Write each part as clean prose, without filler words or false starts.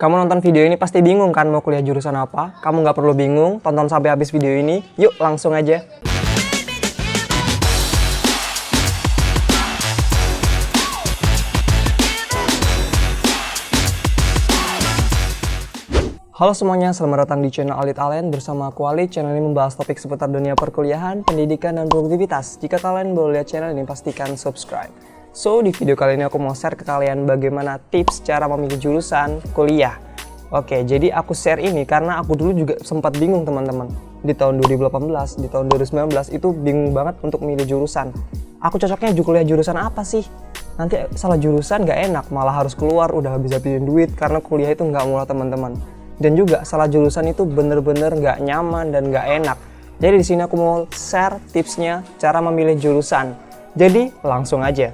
Kamu nonton video ini pasti bingung kan mau kuliah jurusan apa? Kamu nggak perlu bingung, tonton sampai habis video ini. Yuk langsung aja. Halo semuanya, selamat datang di channel Alit Alen. Bersama aku Alit. Channel ini membahas topik seputar dunia perkuliahan, pendidikan, dan produktivitas. Jika kalian baru lihat channel ini, pastikan subscribe. So, di video kali ini aku mau share ke kalian bagaimana tips cara memilih jurusan kuliah. Oke, jadi aku share ini karena aku dulu juga sempat bingung teman-teman. Di tahun 2018, di tahun 2019 itu bingung banget untuk milih jurusan. Aku cocoknya kuliah jurusan apa sih? Nanti salah jurusan gak enak, malah harus keluar udah habis-habisin duit karena kuliah itu gak murah teman-teman. Dan juga salah jurusan itu bener-bener gak nyaman dan gak enak. Jadi di sini aku mau share tipsnya cara memilih jurusan. Jadi langsung aja.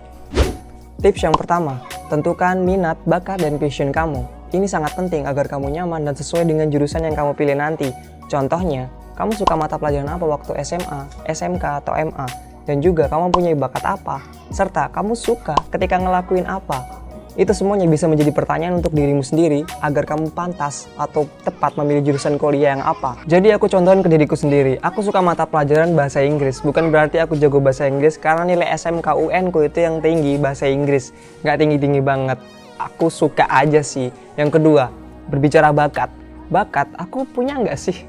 Tips yang pertama, tentukan minat, bakat, dan passion kamu. Ini sangat penting agar kamu nyaman dan sesuai dengan jurusan yang kamu pilih nanti. Contohnya, kamu suka mata pelajaran apa waktu SMA, SMK, atau MA? Dan juga kamu punya bakat apa? Serta kamu suka ketika ngelakuin apa? Itu semuanya bisa menjadi pertanyaan untuk dirimu sendiri agar kamu pantas atau tepat memilih jurusan kuliah yang apa. Jadi aku contohin ke diriku sendiri. Aku suka mata pelajaran bahasa Inggris. Bukan berarti aku jago bahasa Inggris karena nilai SMK UN ku itu yang tinggi bahasa Inggris. Nggak tinggi-tinggi banget. Aku suka aja sih. Yang kedua, berbicara bakat. Bakat, aku punya nggak sih?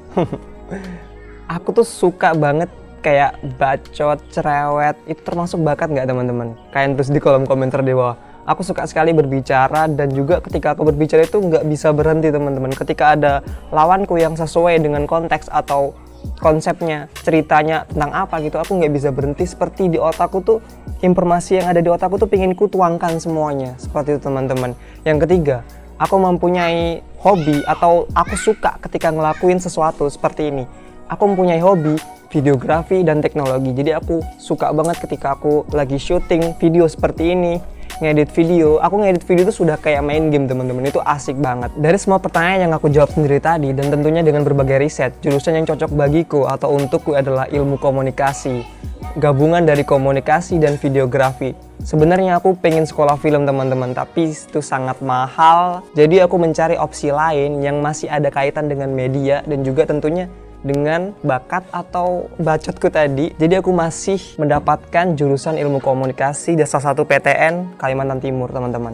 Aku tuh suka banget kayak bacot, cerewet. Itu termasuk bakat nggak teman-teman? Kalian tulis di kolom komentar di bawah. Aku suka sekali berbicara dan juga ketika aku berbicara itu nggak bisa berhenti teman-teman. Ketika ada lawanku yang sesuai dengan konteks atau konsepnya, ceritanya tentang apa gitu, aku nggak bisa berhenti. Seperti di otakku tuh, informasi yang ada di otakku tuh pengen ku tuangkan semuanya. Seperti itu teman-teman. Yang ketiga, aku mempunyai hobi atau aku suka ketika ngelakuin sesuatu seperti ini. Aku mempunyai hobi videografi dan teknologi. Jadi aku suka banget ketika aku lagi syuting video seperti ini. Ngedit video, aku ngedit video itu sudah kayak main game teman-teman, itu asik banget. Dari semua pertanyaan yang aku jawab sendiri tadi dan tentunya dengan berbagai riset, jurusan yang cocok bagiku atau untukku adalah ilmu komunikasi, gabungan dari komunikasi dan videografi. Sebenarnya aku pengen sekolah film teman-teman, tapi itu sangat mahal. Jadi aku mencari opsi lain yang masih ada kaitan dengan media dan juga tentunya dengan bakat atau bacotku tadi. Jadi aku masih mendapatkan jurusan ilmu komunikasi di salah satu PTN Kalimantan Timur teman-teman.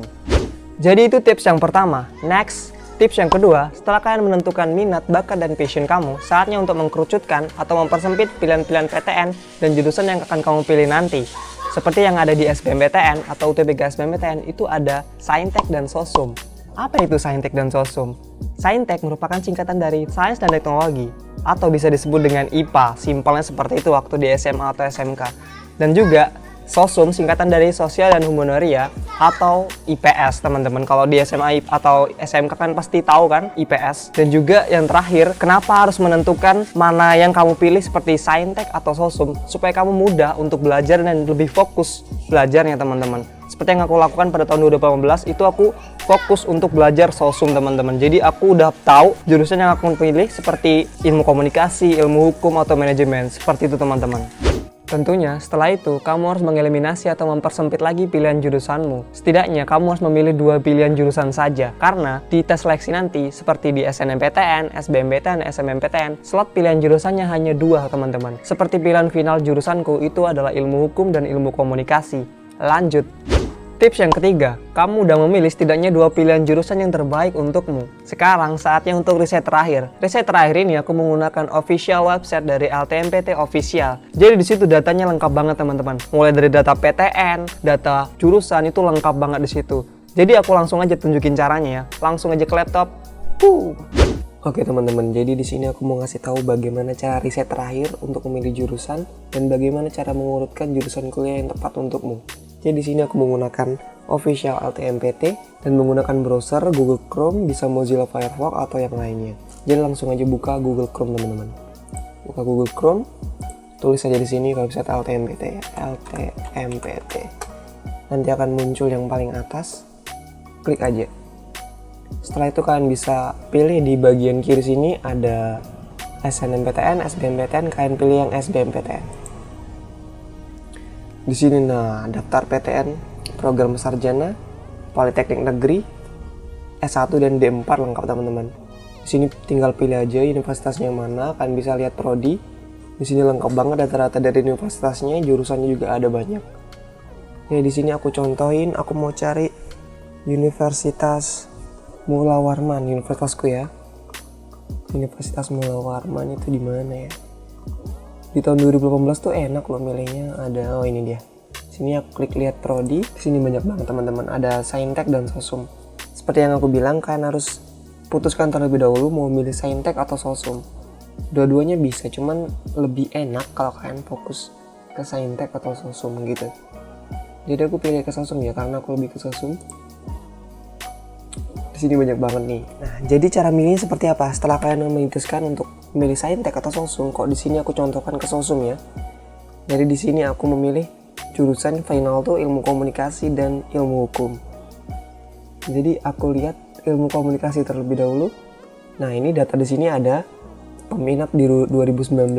Jadi itu tips yang pertama. Next, tips yang kedua, setelah kalian menentukan minat, bakat, dan passion kamu, saatnya untuk mengkerucutkan atau mempersempit pilihan-pilihan PTN dan jurusan yang akan kamu pilih nanti. Seperti yang ada di SBMPTN atau UTBK SBMPTN itu ada Saintek dan Sosum. Apa itu Saintek dan Sosum? Saintek merupakan singkatan dari Sains dan Teknologi, atau bisa disebut dengan IPA, simpelnya seperti itu waktu di SMA atau SMK. Dan juga Sosum singkatan dari Sosial dan Humanioria atau IPS teman-teman. Kalau di SMA atau SMK kan pasti tahu kan IPS. Dan juga yang terakhir, kenapa harus menentukan mana yang kamu pilih seperti Saintek atau Sosum, supaya kamu mudah untuk belajar dan lebih fokus belajarnya teman-teman. Seperti yang aku lakukan pada tahun 2018, itu aku fokus untuk belajar Sosum teman-teman. Jadi aku udah tahu jurusan yang aku pilih seperti ilmu komunikasi, ilmu hukum, atau manajemen. Seperti itu teman-teman. Tentunya setelah itu kamu harus mengeliminasi atau mempersempit lagi pilihan jurusanmu. Setidaknya kamu harus memilih 2 pilihan jurusan saja. Karena di tes seleksi nanti seperti di SNMPTN, SBMPTN, SMMPTN, slot pilihan jurusannya hanya 2 teman-teman. Seperti pilihan final jurusanku itu adalah ilmu hukum dan ilmu komunikasi. Lanjut. Tips yang ketiga, kamu udah memilih setidaknya 2 pilihan jurusan yang terbaik untukmu. Sekarang saatnya untuk riset terakhir. Riset terakhir ini aku menggunakan official website dari LTMPT Official. Jadi di situ datanya lengkap banget teman-teman. Mulai dari data PTN, data jurusan itu lengkap banget di situ. Jadi aku langsung aja tunjukin caranya ya. Langsung aja ke laptop. Oke teman-teman, jadi di sini aku mau ngasih tahu bagaimana cara riset terakhir untuk memilih jurusan dan bagaimana cara mengurutkan jurusan kuliah yang tepat untukmu. Jadi di sini aku menggunakan official LTMPT dan menggunakan browser Google Chrome, bisa Mozilla Firefox atau yang lainnya. Jadi langsung aja buka Google Chrome teman-teman. Buka Google Chrome, tulis aja di sini website LTMPT ya, LTMPT. Nanti akan muncul yang paling atas. Klik aja. Setelah itu kalian bisa pilih di bagian kiri sini ada SNMPTN, SBMPTN, kalian pilih yang SBMPTN. Di sini nah daftar PTN, program sarjana, Politeknik Negeri, S1 dan D4 lengkap teman-teman. Di sini tinggal pilih aja universitasnya yang mana, kalian bisa lihat prodi. Di sini lengkap banget data-data dari universitasnya, jurusannya juga ada banyak. Ya di sini aku contohin, aku mau cari Universitas Mula Warman, universitasku ya. Universitas Mula Warman itu di mana ya? Di tahun 2018 tuh enak loh milihnya, ada ini dia. Sini aku klik lihat prodi, di sini banyak banget teman-teman, ada Saintek dan Sosum. Seperti yang aku bilang, kalian harus putuskan terlebih dahulu mau milih Saintek atau Sosum. Dua-duanya bisa, cuman lebih enak kalau kalian fokus ke Saintek atau Sosum gitu. Jadi aku pilih ke Sosum ya, karena aku lebih ke Sosum. Di sini banyak banget nih. Nah, jadi cara milihnya seperti apa? Setelah kalian memutuskan untuk memilih Saintek atau Sosum, kok di sini aku contohkan ke Sosum ya. Jadi di sini aku memilih jurusan final tuh ilmu komunikasi dan ilmu hukum. Jadi aku lihat ilmu komunikasi terlebih dahulu. Nah, ini data di sini ada peminat di 2019,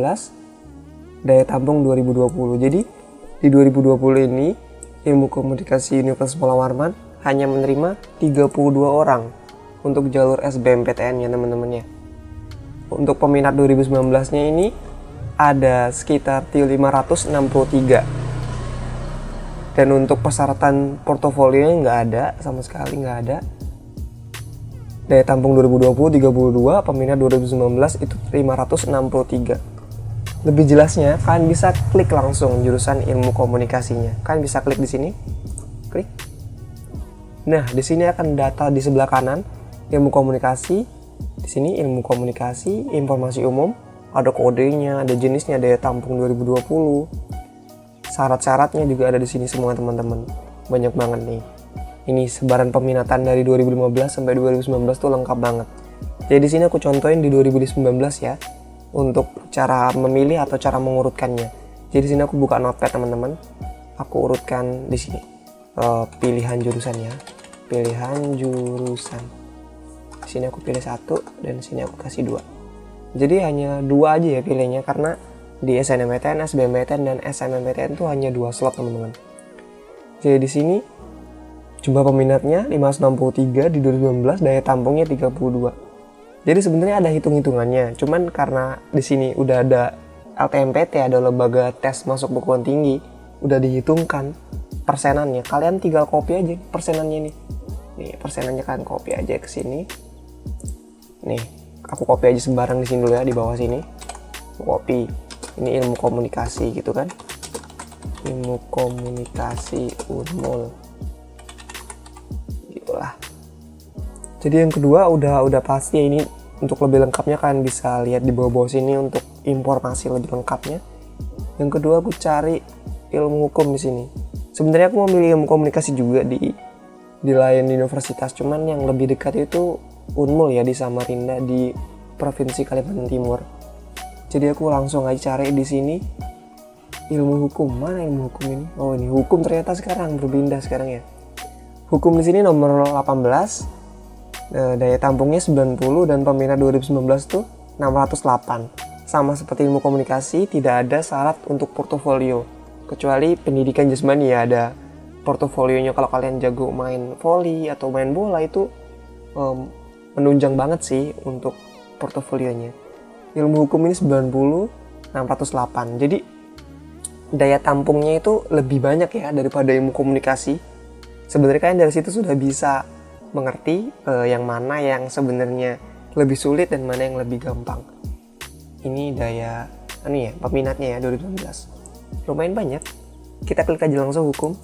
daya tampung 2020. Jadi di 2020 ini ilmu komunikasi Universitas Mula Warman hanya menerima 32 orang untuk jalur SBMPTN ya teman-teman ya. Untuk peminat 2019-nya ini ada sekitar 563. Dan untuk persyaratan portofolio nggak ada, sama sekali nggak ada. Daya tampung 2020 32, peminat 2019 itu 563. Lebih jelasnya, kalian bisa klik langsung jurusan ilmu komunikasinya. Kalian bisa klik di sini, klik. Nah, di sini akan data di sebelah kanan, ilmu komunikasi. Di sini ilmu komunikasi, informasi umum, ada kodenya, ada jenisnya, daya tampung 2020. Syarat-syaratnya juga ada di sini semua teman-teman. Banyak banget nih. Ini sebaran peminatan dari 2015 sampai 2019 tuh lengkap banget. Jadi di sini aku contohin di 2019 ya, untuk cara memilih atau cara mengurutkannya. Jadi di sini aku buka notepad teman-teman. Aku urutkan di sini pilihan jurusannya. Pilihan jurusan. Di sini aku pilih 1 dan di sini aku kasih 2. Jadi hanya 2 aja ya pilihnya, karena di SNMPTN, SBMPTN dan SNMPTN itu hanya 2 slot teman-teman. Jadi di sini jumlah peminatnya 563 di 2019, daya tampungnya 32. Jadi sebenarnya ada hitung-hitungannya, cuman karena di sini udah ada LTMPT, ada lembaga tes masuk perguruan tinggi, udah dihitungkan persenannya. Kalian tinggal copy aja persenannya nih. Nih, persenannya kalian copy aja ke sini. Nih, aku copy aja sembarang di sini dulu ya, di bawah sini. Copy. Ini ilmu komunikasi gitu kan. Ilmu komunikasi Unmul. Gitulah. Jadi yang kedua udah pasti ini, untuk lebih lengkapnya kalian bisa lihat di bawah-bawah sini untuk informasi lebih lengkapnya. Yang kedua aku cari ilmu hukum di sini. Sebenarnya aku mau milih ilmu komunikasi juga di lain universitas, cuman yang lebih dekat itu Unmul ya, di Samarinda di Provinsi Kalimantan Timur. Jadi aku langsung aja cari di sini ilmu hukum. Mana ilmu hukum ini? Oh, ini hukum ternyata sekarang berpindah sekarang ya. Hukum di sini nomor 18. Daya tampungnya 90 dan peminat 2019 tuh 608. Sama seperti ilmu komunikasi, tidak ada syarat untuk portofolio. Kecuali pendidikan jasmani ya, ada portofolionya. Kalau kalian jago main voli atau main bola itu menunjang banget sih untuk portofolionya. Ilmu hukum ini 90, 608. Jadi daya tampungnya itu lebih banyak ya daripada ilmu komunikasi. Sebenarnya kalian dari situ sudah bisa mengerti yang mana yang sebenarnya lebih sulit dan mana yang lebih gampang. Ini daya ya peminatnya ya 2019. Lumayan banyak. Kita klik aja langsung hukum.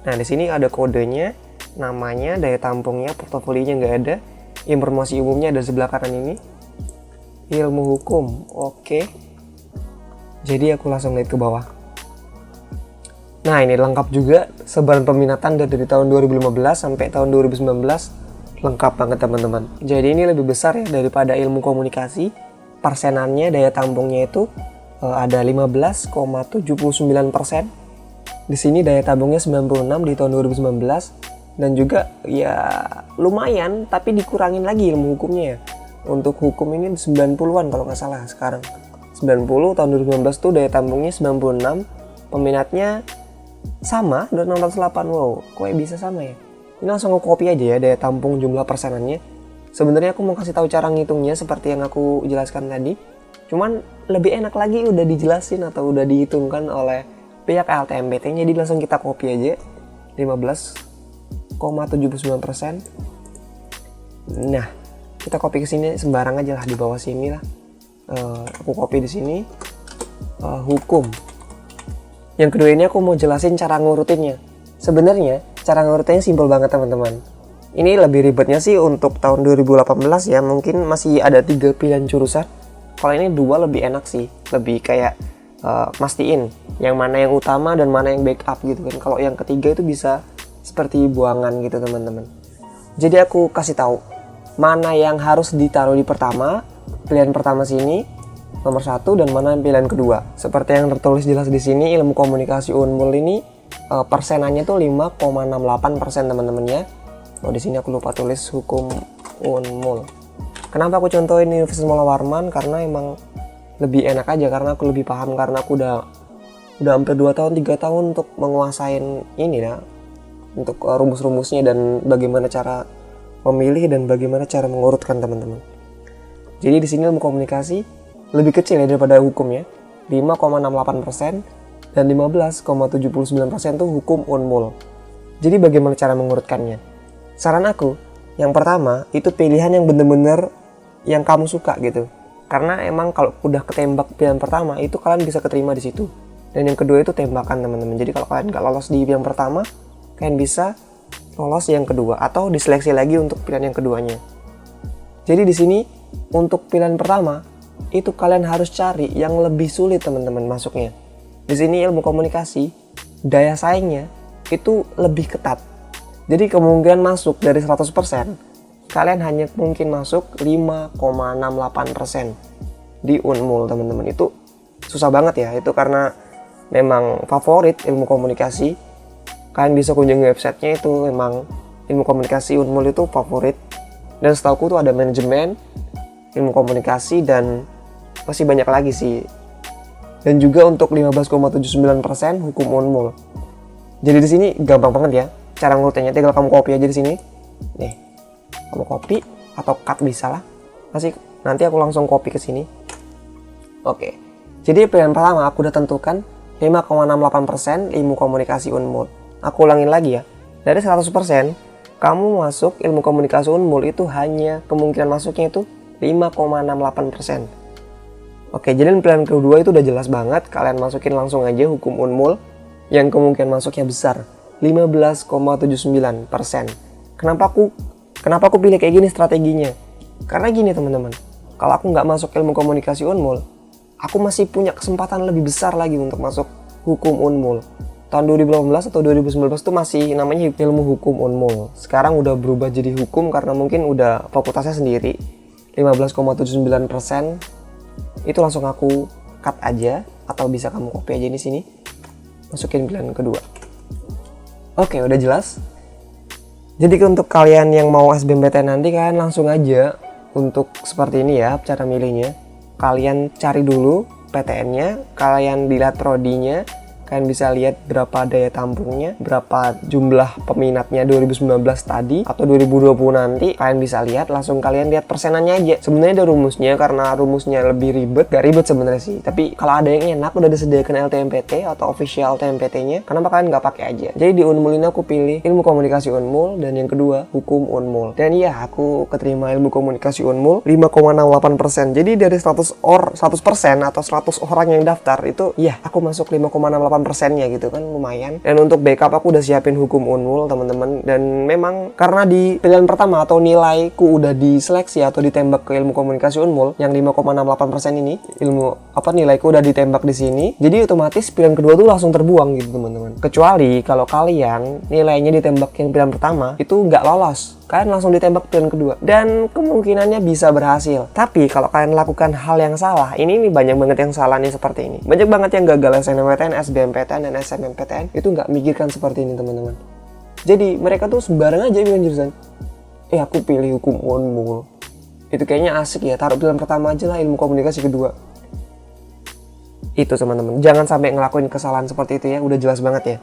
Nah, di sini ada kodenya, namanya, daya tampungnya, portofolionya nggak ada. Informasi umumnya ada sebelah kanan ini. Ilmu hukum. Oke. Jadi aku langsung lihat ke bawah. Nah, ini lengkap juga sebaran peminatan dari tahun 2015 sampai tahun 2019. Lengkap banget teman-teman. Jadi ini lebih besar ya daripada ilmu komunikasi. Persenannya daya tampungnya itu ada 15,79%. Di sini daya tampungnya 96 di tahun 2019. Dan juga ya lumayan, tapi dikurangin lagi ilmu hukumnya ya. Untuk hukum ini 90-an kalau nggak salah sekarang. 90 tahun 2019 tuh daya tampungnya 96. Peminatnya sama, 608. Wow, kok bisa sama ya? Ini langsung aku copy aja ya daya tampung jumlah persenannya. Sebenarnya aku mau kasih tahu cara ngitungnya seperti yang aku jelaskan tadi. Cuman lebih enak lagi udah dijelasin atau udah dihitungkan oleh pihak LTMPT-nya, jadi langsung kita copy aja 15,79%. Nah, kita copy ke sini sembarang aja lah, di bawah sini lah. Aku copy di sini hukum. Yang kedua ini aku mau jelasin cara ngurutinnya. Sebenarnya cara ngurutinnya simpel banget teman-teman. Ini lebih ribetnya sih untuk tahun 2018 ya, mungkin masih ada 3 pilihan jurusan. Kalau ini 2 lebih enak sih, lebih kayak mastiin yang mana yang utama dan mana yang backup gitu kan. Kalau yang ketiga itu bisa seperti buangan gitu teman-teman. Jadi aku kasih tahu mana yang harus ditaruh di pertama, pilihan pertama sini nomor 1, dan mana pilihan kedua. Seperti yang tertulis jelas di sini, ilmu komunikasi Unmul ini persenannya tuh 5,68% teman-teman ya. Oh, di sini aku lupa tulis hukum Unmul. Kenapa aku contohin Universitas Mula Warman? Karena emang lebih enak aja, karena aku lebih paham, karena aku udah hampir 2 tahun 3 tahun untuk menguasain ini ya, untuk rumus-rumusnya dan bagaimana cara memilih dan bagaimana cara mengurutkan teman-teman. Jadi di sini ilmu komunikasi lebih kecil ya daripada hukum ya, 5,68%, dan 15,79% tuh hukum Unmul. Jadi bagaimana cara mengurutkannya? Saran aku, yang pertama itu pilihan yang bener-bener yang kamu suka gitu. Karena emang kalau udah ketembak pilihan pertama itu kalian bisa keterima di situ. Dan yang kedua itu tembakan teman-teman. Jadi kalau kalian nggak lolos di pilihan pertama, kalian bisa lolos yang kedua atau diseleksi lagi untuk pilihan yang keduanya. Jadi di sini untuk pilihan pertama itu kalian harus cari yang lebih sulit teman-teman masuknya. Di sini ilmu komunikasi daya saingnya itu lebih ketat. Jadi kemungkinan masuk dari 100%, kalian hanya mungkin masuk 5,68% di Unmul teman-teman. Itu susah banget ya, itu karena memang favorit ilmu komunikasi. Kalian bisa kunjungi websitenya, itu memang ilmu komunikasi Unmul itu favorit. Dan setauku tuh ada manajemen, ilmu komunikasi, dan masih banyak lagi sih. Dan juga untuk 15,79% hukum Unmul. Jadi di sini gampang banget ya cara ngurutinnya, tinggal kamu copy aja di sini. Nih, kamu copy atau cut bisa lah. Nanti aku langsung copy ke sini. Oke. Jadi pilihan pertama aku udah tentukan 5,68% ilmu komunikasi Unmul. Aku ulangin lagi ya. Dari 100%, kamu masuk ilmu komunikasi Unmul itu hanya kemungkinan masuknya itu 5,68%. Oke, jadi pilihan kedua itu udah jelas banget. Kalian masukin langsung aja hukum Unmul yang kemungkinan masuknya besar, 15,79%. Kenapa aku pilih kayak gini strateginya? Karena gini teman-teman, kalau aku nggak masuk ilmu komunikasi Unmul, aku masih punya kesempatan lebih besar lagi untuk masuk hukum Unmul. Tahun 2018 atau 2019 itu masih namanya ilmu hukum Unmul. Sekarang udah berubah jadi hukum karena mungkin udah fakultasnya sendiri. 15,79% itu langsung aku cut aja, atau bisa kamu copy aja di sini. Masukin pilihan kedua. Oke, udah jelas. Jadi untuk kalian yang mau SBMPTN nanti, kalian langsung aja untuk seperti ini ya cara milihnya. Kalian cari dulu PTN-nya, kalian dilihat prodinya, kalian bisa lihat berapa daya tampungnya, berapa jumlah peminatnya 2019 tadi atau 2020 nanti. Kalian bisa lihat, langsung kalian lihat persenannya aja. Sebenarnya ada rumusnya, karena rumusnya lebih ribet. Gak ribet sebenarnya sih, tapi kalau ada yang enak udah disediakan LTMPT atau official LTMPT-nya, kenapa kalian nggak pakai aja? Jadi di Unmul ini aku pilih ilmu komunikasi Unmul, dan yang kedua hukum Unmul. Dan iya, aku keterima ilmu komunikasi Unmul 5,68%. Jadi dari 100% atau 100 orang yang daftar itu, ya aku masuk 5,68%-nya gitu kan, lumayan. Dan untuk backup aku udah siapin hukum Unmul teman-teman. Dan memang karena di pilihan pertama atau nilaiku udah diseleksi atau ditembak ke ilmu komunikasi Unmul yang 5,68% ini, nilaiku udah ditembak di sini. Jadi otomatis pilihan kedua tuh langsung terbuang gitu teman-teman. Kecuali kalau kalian nilainya ditembak yang pilihan pertama itu nggak lolos, kalian langsung ditembak pilihan kedua, dan kemungkinannya bisa berhasil. Tapi kalau kalian lakukan hal yang salah, ini banyak banget yang salah nih seperti ini. Banyak banget yang gagal SNMPTN, SBMPTN, dan SNMPTN itu nggak mikirkan seperti ini teman-teman. Jadi mereka tuh sembarang aja pilih jurusan. Aku pilih hukum Unmul. Itu kayaknya asik ya, taruh pilihan pertama aja lah ilmu komunikasi kedua. Itu teman-teman, jangan sampai ngelakuin kesalahan seperti itu ya, udah jelas banget ya.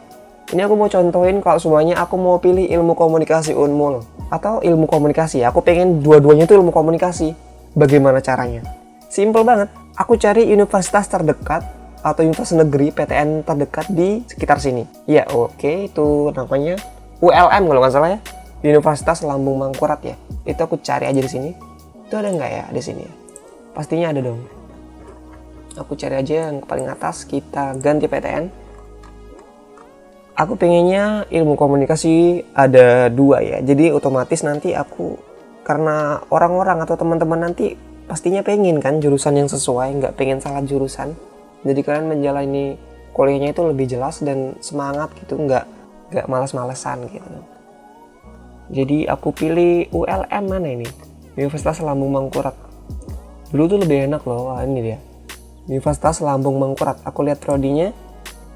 Ini aku mau contohin kalau semuanya aku mau pilih ilmu komunikasi Unmul atau ilmu komunikasi. Aku pengen dua-duanya itu ilmu komunikasi. Bagaimana caranya? Simple banget. Aku cari universitas terdekat atau universitas negeri PTN terdekat di sekitar sini. Ya oke, itu namanya ULM kalau nggak salah ya. Universitas Lambung Mangkurat ya. Itu aku cari aja di sini. Itu ada nggak ya di sini ya? Pastinya ada dong. Aku cari aja yang paling atas, kita ganti PTN. Aku pengennya ilmu komunikasi ada 2 ya. Jadi otomatis nanti aku, karena orang-orang atau teman-teman nanti pastinya pengen kan jurusan yang sesuai, nggak pengen salah jurusan. Jadi kalian menjalani kuliahnya itu lebih jelas dan semangat gitu, nggak malas-malesan gitu. Jadi aku pilih ULM mana ini? Universitas Lambung Mangkurat. Dulu tuh lebih enak loh. Wah, ini dia. Universitas Lambung Mangkurat. Aku lihat prodinya.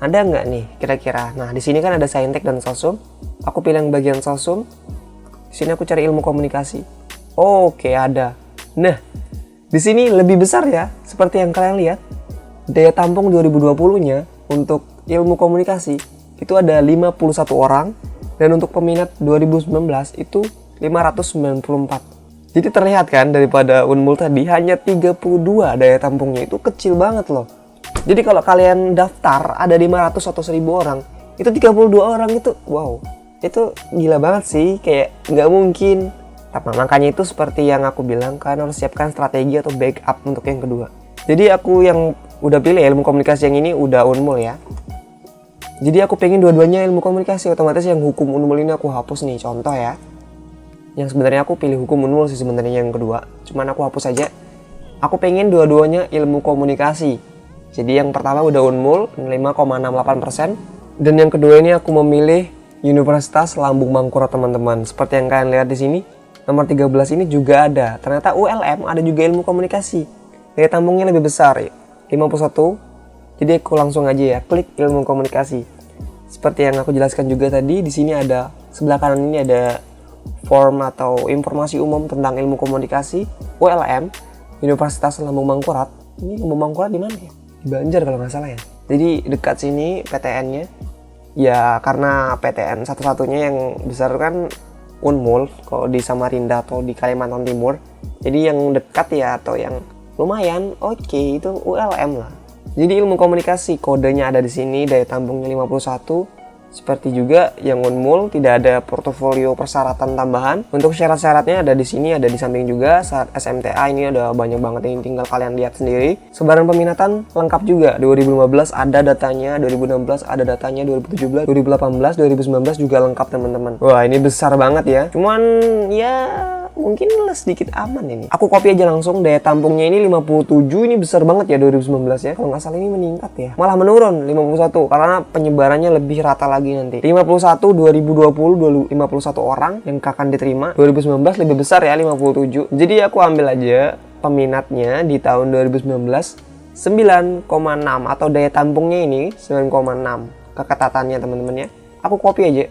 Ada nggak nih kira-kira? Nah, di sini kan ada Saintek dan Sosum. Aku pilih yang bagian Sosum. Di sini aku cari ilmu komunikasi. Oke, ada. Nah, di sini lebih besar ya, seperti yang kalian lihat. Daya tampung 2020-nya untuk ilmu komunikasi itu ada 51 orang, dan untuk peminat 2019 itu 594. Jadi terlihat kan daripada Unmul tadi hanya 32 daya tampungnya, itu kecil banget loh. Jadi kalau kalian daftar ada 500 atau 1000 orang, itu 32 orang itu, wow, itu gila banget sih, kayak nggak mungkin. Tapi makanya itu seperti yang aku bilang, kalian harus siapkan strategi atau backup untuk yang kedua. Jadi aku yang udah pilih ilmu komunikasi yang ini udah Unmul ya. Jadi aku pengen dua-duanya ilmu komunikasi, otomatis yang hukum Unmul ini aku hapus nih, contoh ya. Yang sebenarnya aku pilih hukum Unmul sih sebenarnya yang kedua, cuman aku hapus aja. Aku pengen dua-duanya ilmu komunikasi. Jadi yang pertama udah Unmul 5,68%, dan yang kedua ini aku memilih Universitas Lambung Mangkurat teman-teman. Seperti yang kalian lihat di sini, nomor 13 ini juga ada. Ternyata ULM ada juga ilmu komunikasi. Daya tampungnya lebih besar, 51. Jadi aku langsung aja ya klik ilmu komunikasi. Seperti yang aku jelaskan juga tadi, di sini ada sebelah kanan ini ada form atau informasi umum tentang ilmu komunikasi ULM Universitas Lambung Mangkurat. Ini Lambung Mangkurat di mana ya? Di Banjar kalau nggak salah ya. Jadi dekat sini PTN-nya. Ya karena PTN satu-satunya yang besar kan Unmul kalau di Samarinda atau di Kalimantan Timur. Jadi yang dekat ya atau yang lumayan oke, itu ULM lah. Jadi ilmu komunikasi kodenya ada di sini, daya tampungnya 51. Seperti juga yang Unmul tidak ada portofolio persyaratan tambahan. Untuk syarat-syaratnya ada di sini, ada di samping juga. Saat SMTA ini ada banyak banget, ini tinggal kalian lihat sendiri. Sebaran peminatan lengkap juga. 2015 ada datanya, 2016 ada datanya, 2017, 2018, 2019 juga lengkap teman-teman. Wah, ini besar banget ya. Cuman ya mungkin sedikit aman ini. Aku copy aja langsung, daya tampungnya ini 57, ini besar banget ya 2019 ya. Kalau nggak salah ini meningkat ya. Malah menurun 51 karena penyebarannya lebih rata lagi nanti. 51 2020 51 orang yang akan diterima. 2019 lebih besar ya 57. Jadi aku ambil aja peminatnya di tahun 2019 9,6 atau daya tampungnya ini 9,6 keketatannya teman-teman ya. Aku copy aja.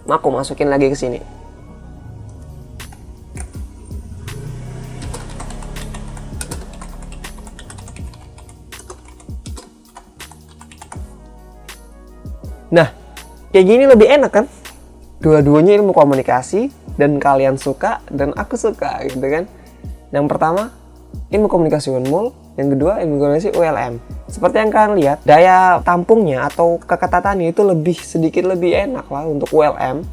Aku masukin lagi ke sini. Nah, kayak gini lebih enak kan? Dua-duanya ilmu komunikasi dan kalian suka dan aku suka gitu kan. Yang pertama, ilmu komunikasi Unmul, yang kedua ilmu komunikasi ULM. Seperti yang kalian lihat, daya tampungnya atau keketatannya itu sedikit lebih enak lah untuk ULM.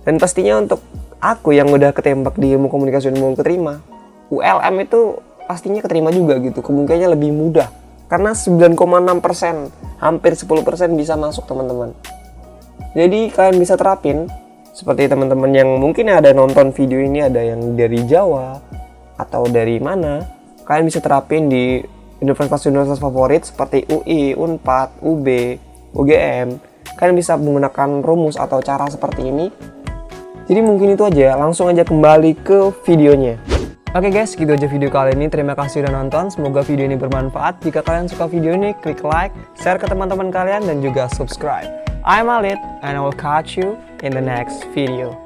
Dan pastinya untuk aku yang udah ketembak di ilmu komunikasi Unmul keterima, ULM itu pastinya keterima juga gitu, kemungkinannya lebih mudah. Karena 9,6%, hampir 10% bisa masuk teman-teman. Jadi kalian bisa terapin, seperti teman-teman yang mungkin ada nonton video ini, ada yang dari Jawa atau dari mana, kalian bisa terapin di universitas-universitas favorit seperti UI, Unpad, UB, UGM. Kalian bisa menggunakan rumus atau cara seperti ini. Jadi mungkin itu aja, langsung aja kembali ke videonya. Oke guys, gitu aja video kali ini. Terima kasih udah nonton. Semoga video ini bermanfaat. Jika kalian suka video ini, klik like, share ke teman-teman kalian, dan juga subscribe. I'm Alit, and I will catch you in the next video.